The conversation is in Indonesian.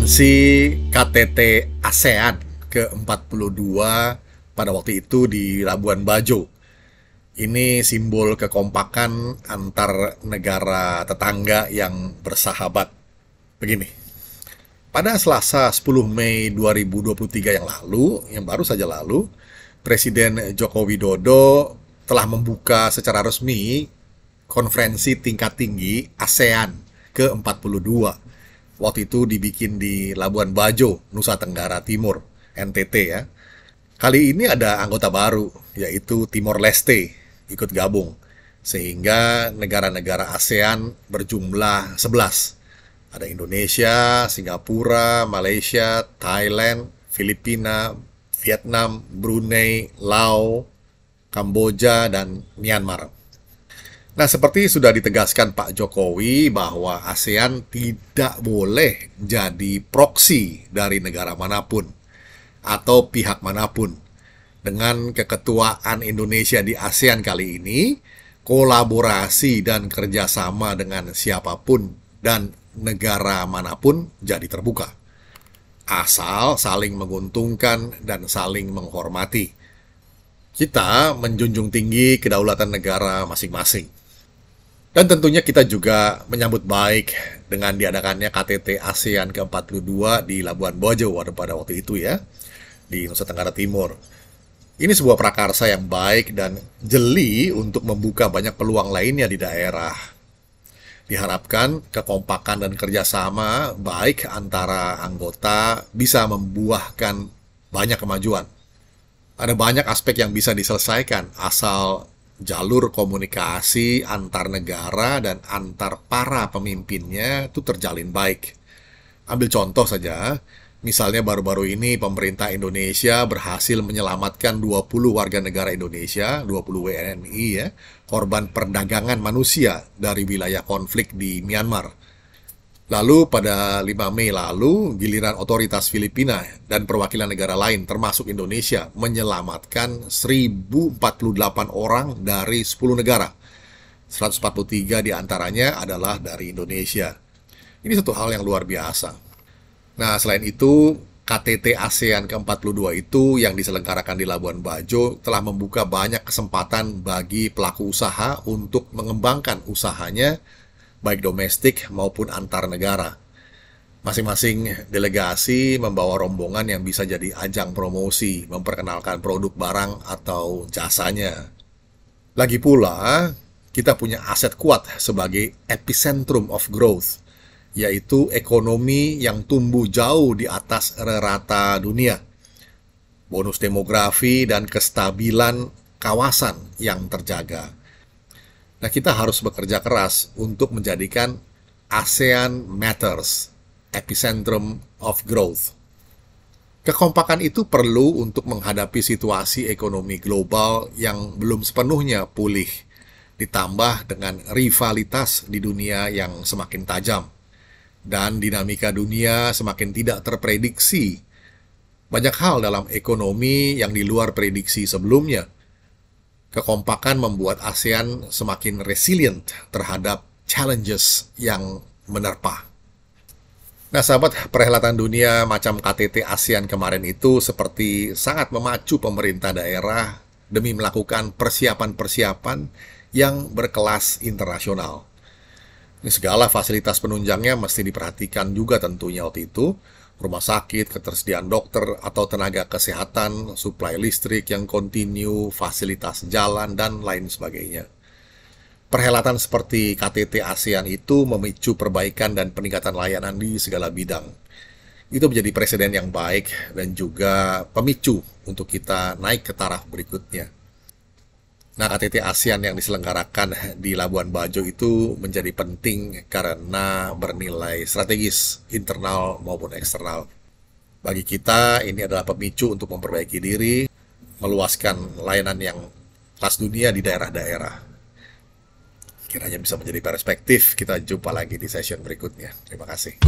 Konferensi KTT ASEAN ke-42 pada waktu itu di Labuan Bajo. Ini simbol kekompakan antar negara tetangga yang bersahabat. Begini, pada Selasa 10 Mei 2023 yang lalu, yang baru saja lalu, Presiden Joko Widodo telah membuka secara resmi konferensi tingkat tinggi ASEAN ke-42. Waktu itu dibikin di Labuan Bajo, Nusa Tenggara Timur, NTT ya. Kali ini ada anggota baru, yaitu Timor Leste, ikut gabung. Sehingga negara-negara ASEAN berjumlah 11. Ada Indonesia, Singapura, Malaysia, Thailand, Filipina, Vietnam, Brunei, Laos, Kamboja, dan Myanmar. Nah, seperti sudah ditegaskan Pak Jokowi bahwa ASEAN tidak boleh jadi proksi dari negara manapun atau pihak manapun. Dengan keketuaan Indonesia di ASEAN kali ini, kolaborasi dan kerjasama dengan siapapun dan negara manapun jadi terbuka. Asal saling menguntungkan dan saling menghormati. Kita menjunjung tinggi kedaulatan negara masing-masing. Dan tentunya kita juga menyambut baik dengan diadakannya KTT ASEAN ke-42 di Labuan Bajo pada waktu itu ya, di Nusa Tenggara Timur. Ini sebuah prakarsa yang baik dan jeli untuk membuka banyak peluang lainnya di daerah. Diharapkan kekompakan dan kerjasama baik antara anggota bisa membuahkan banyak kemajuan. Ada banyak aspek yang bisa diselesaikan asal jalur komunikasi antar negara dan antar para pemimpinnya itu terjalin baik. Ambil contoh saja, misalnya baru-baru ini pemerintah Indonesia berhasil menyelamatkan 20 warga negara Indonesia, 20 WNI ya, korban perdagangan manusia dari wilayah konflik di Myanmar. Lalu pada 5 Mei lalu, giliran otoritas Filipina dan perwakilan negara lain termasuk Indonesia menyelamatkan 1048 orang dari 10 negara. 143 diantaranya adalah dari Indonesia. Ini satu hal yang luar biasa. Nah, selain itu, KTT ASEAN ke-42 itu yang diselenggarakan di Labuan Bajo telah membuka banyak kesempatan bagi pelaku usaha untuk mengembangkan usahanya baik domestik maupun antar negara. Masing-masing delegasi membawa rombongan yang bisa jadi ajang promosi, memperkenalkan produk barang atau jasanya. Lagi pula, kita punya aset kuat sebagai epicentrum of growth, yaitu ekonomi yang tumbuh jauh di atas rata dunia. Bonus demografi dan kestabilan kawasan yang terjaga. Nah, kita harus bekerja keras untuk menjadikan ASEAN Matters, epicentrum of growth. Kekompakan itu perlu untuk menghadapi situasi ekonomi global yang belum sepenuhnya pulih, ditambah dengan rivalitas di dunia yang semakin tajam, dan dinamika dunia semakin tidak terprediksi. Banyak hal dalam ekonomi yang di luar prediksi sebelumnya. Kekompakan membuat ASEAN semakin resilient terhadap challenges yang menerpa. Nah, sahabat, perhelatan dunia macam KTT ASEAN kemarin itu seperti sangat memacu pemerintah daerah demi melakukan persiapan-persiapan yang berkelas internasional. Ini segala fasilitas penunjangnya mesti diperhatikan juga tentunya waktu itu. Rumah sakit, ketersediaan dokter atau tenaga kesehatan, suplai listrik yang kontinu, fasilitas jalan, dan lain sebagainya. Perhelatan seperti KTT ASEAN itu memicu perbaikan dan peningkatan layanan di segala bidang. Itu menjadi presiden yang baik dan juga pemicu untuk kita naik ke taraf berikutnya. Nah, KTT ASEAN yang diselenggarakan di Labuan Bajo itu menjadi penting karena bernilai strategis, internal maupun eksternal. Bagi kita, ini adalah pemicu untuk memperbaiki diri, meluaskan layanan yang kelas dunia di daerah-daerah. Kiranya bisa menjadi perspektif. Kita jumpa lagi di session berikutnya. Terima kasih.